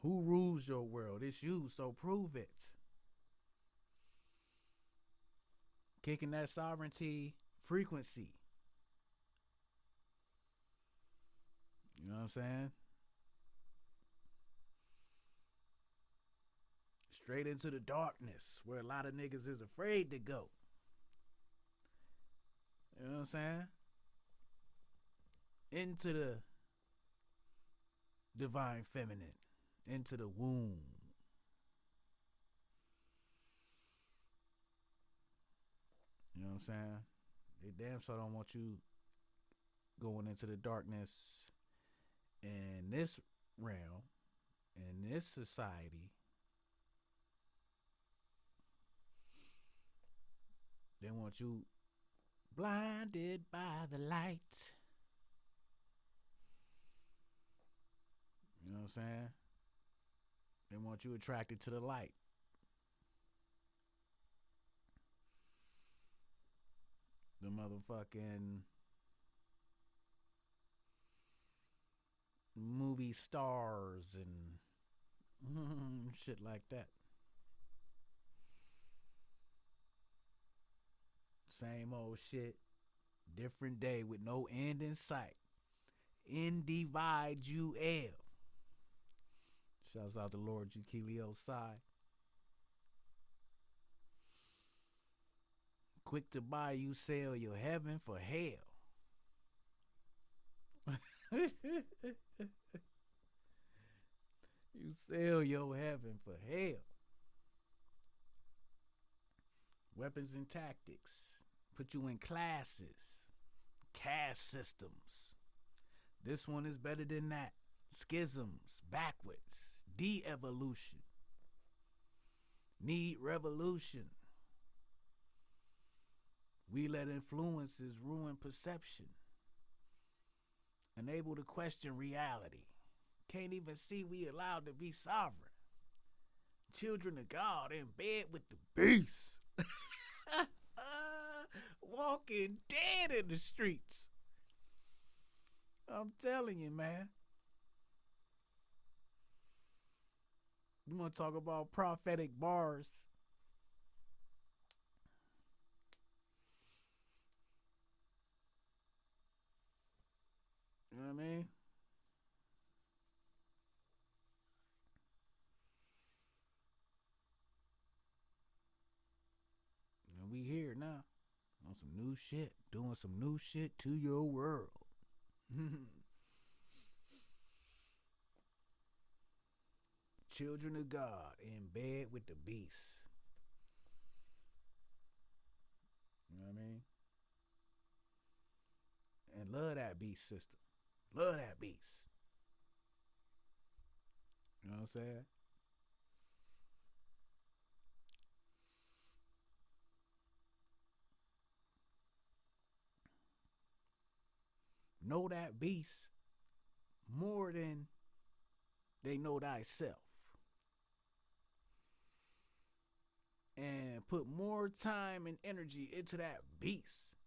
Who rules your world? It's you, so prove it. Kicking that sovereignty frequency. You know what I'm saying? Straight into the darkness where a lot of niggas is afraid to go. You know what I'm saying? Into the divine feminine, into the womb. You know what I'm saying? They damn sure don't want you going into the darkness in this realm, in this society. They want you blinded by the light. You know what I'm saying? They want you attracted to the light. The motherfucking movie stars and shit like that. Same old shit, different day with no end in sight. N divide you L. Shouts out to Lord Jukilio Sai. Quick to buy, you sell your heaven for hell. You sell your heaven for hell. Weapons and tactics. Put you in classes. Caste systems. This one is better than that. Schisms. Backwards. De-evolution. Need revolution. We let influences ruin perception. Unable to question reality. Can't even see we allowed to be sovereign. Children of God in bed with the beast. Walking dead in the streets. I'm telling you, man. You want to talk about prophetic bars? You know what I mean? And we here now on some new shit, doing some new shit to your world. Children of God in bed with the beast. You know what I mean? And love that beast system. Love that beast. You know what I'm saying? Know that beast more than they know thyself. And put more time and energy into that beast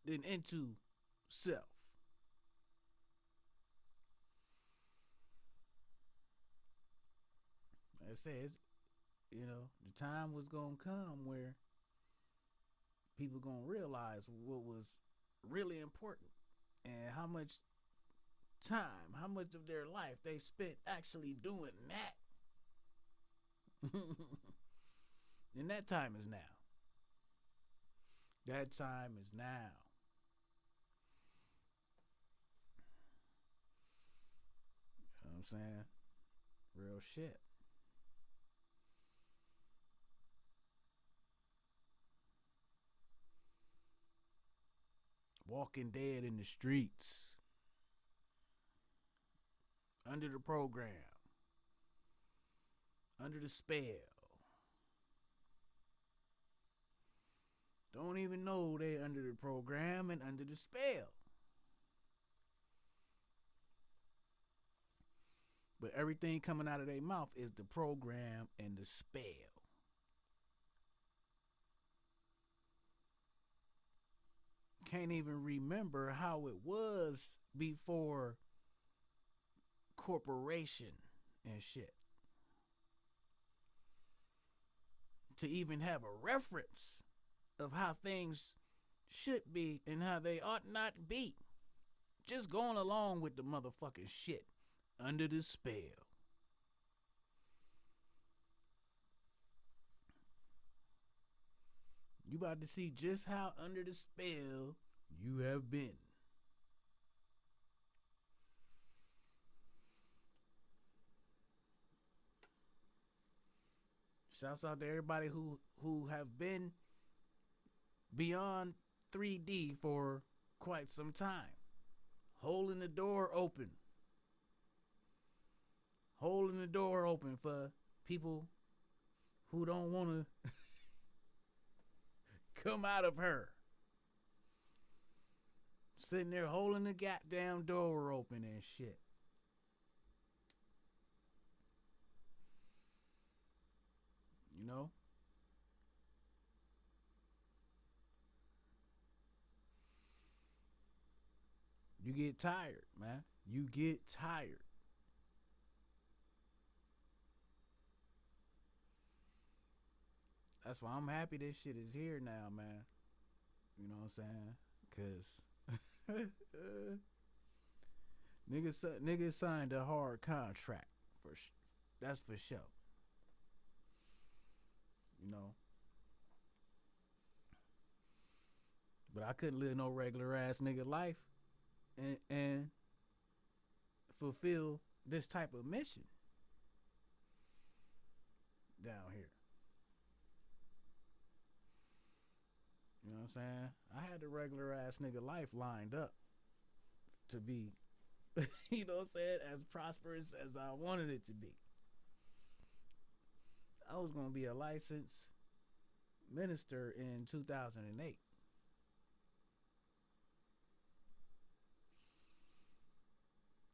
than into self. Like I said, the time was gonna come where people gonna realize what was really important and how much time, how much of their life they spent actually doing that. And that time is now. That time is now. You know what I'm saying? Real shit. Walking dead in the streets. Under the program. Under the spell. Don't even know they under the program and under the spell. But everything coming out of their mouth is the program and the spell. Can't even remember how it was before corporation and shit. to even have a reference of how things should be and how they ought not be. Just going along with the motherfucking shit under the spell. You about to see just how under the spell you have been. Shouts out to everybody who have been beyond 3D for quite some time. Holding the door open. Holding the door open for people who don't want to come out of her. Sitting there holding the goddamn door open and shit. You know? You get tired, man. You get tired. That's why I'm happy this shit is here now, man. You know what I'm saying? Cause niggas signed a hard contract for that's for sure. You know, but I couldn't live no regular ass nigga life and fulfill this type of mission down here. You know what I'm saying? I had the regular ass nigga life lined up to be, you know what I'm saying, as prosperous as I wanted it to be. I was gonna be a licensed minister in 2008.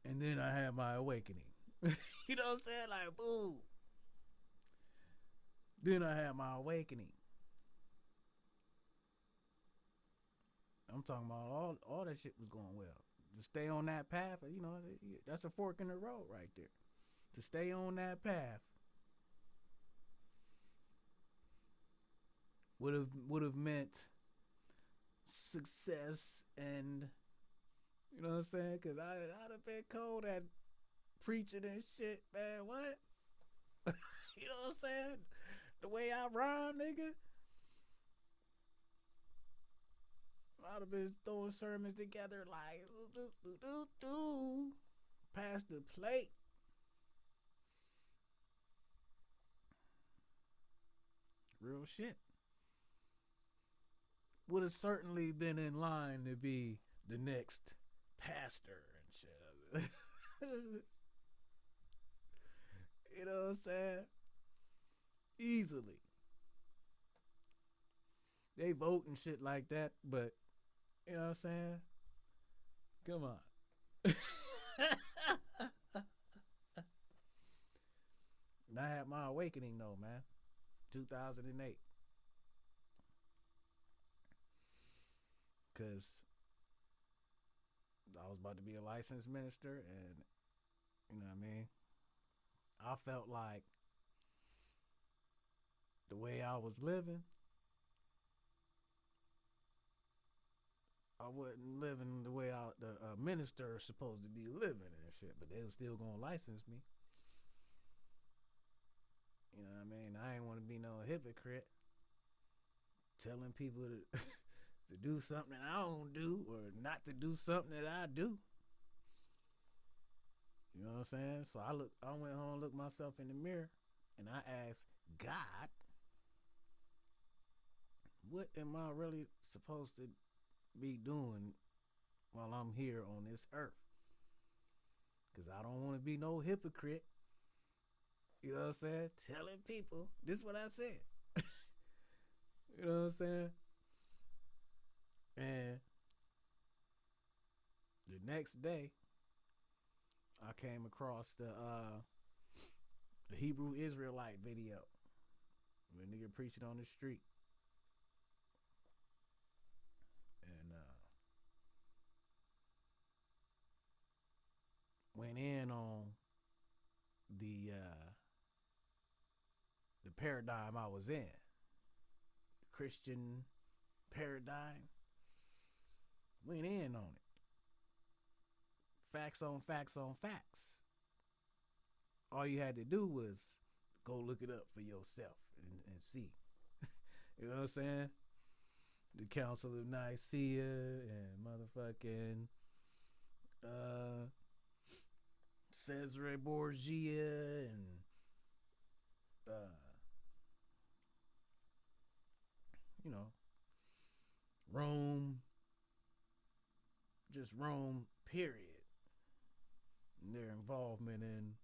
And then I had my awakening. You know what I'm saying? Like, boom. Then I had my awakening. I'm talking about all that shit was going well. To stay on that path, you know, that's a fork in the road right there. To stay on that path would have meant success and you know what I'm saying? Cause I'd have been cold at preaching and shit, man. What? You know what I'm saying? The way I rhyme, nigga. I'd have been throwing sermons together like do do do do. Pass the plate. Real shit. Would have certainly been in line to be the next pastor and shit. You know what I'm saying? Easily. They vote and shit like that, but you know what I'm saying? Come on. And I had my awakening though, man. 2008. Cause I was about to be a licensed minister and you know what I mean? I felt like the way I was living, I wasn't living the way the minister is supposed to be living and shit, but they was still gonna license me. You know what I mean? I ain't want to be no hypocrite telling people to, to do something that I don't do or not to do something that I do. You know what I'm saying? So I went home, looked myself in the mirror, and I asked God, what am I really supposed to be doing while I'm here on this earth? Because I don't want to be no hypocrite. You know what I'm saying? Telling people, this is what I said. You know what I'm saying? And the next day, I came across the Hebrew Israelite video. Where a nigga preaching on the street. And went in on the paradigm I was in. Christian paradigm. Went in on it. Facts on facts on facts. All you had to do was go look it up for yourself and see. You know what I'm saying? The Council of Nicaea and motherfucking Caesare Borgia and uh, you know, Rome, just Rome, period. And their involvement in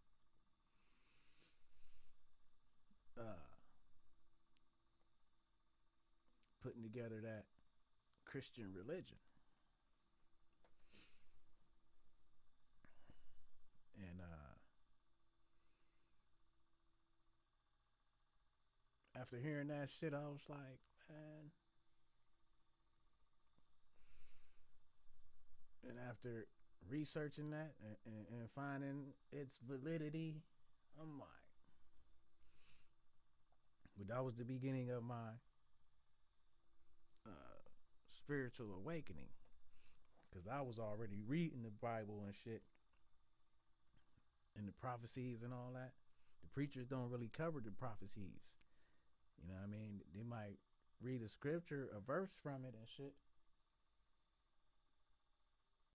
uh, putting together that Christian religion. And after hearing that shit, I was like, man. And after researching that and finding its validity, I'm like, but that was the beginning of my uh, spiritual awakening, because I was already reading the Bible and shit and the prophecies and all that. The preachers don't really cover the prophecies. You know what I mean? They might read a scripture, a verse from it and shit,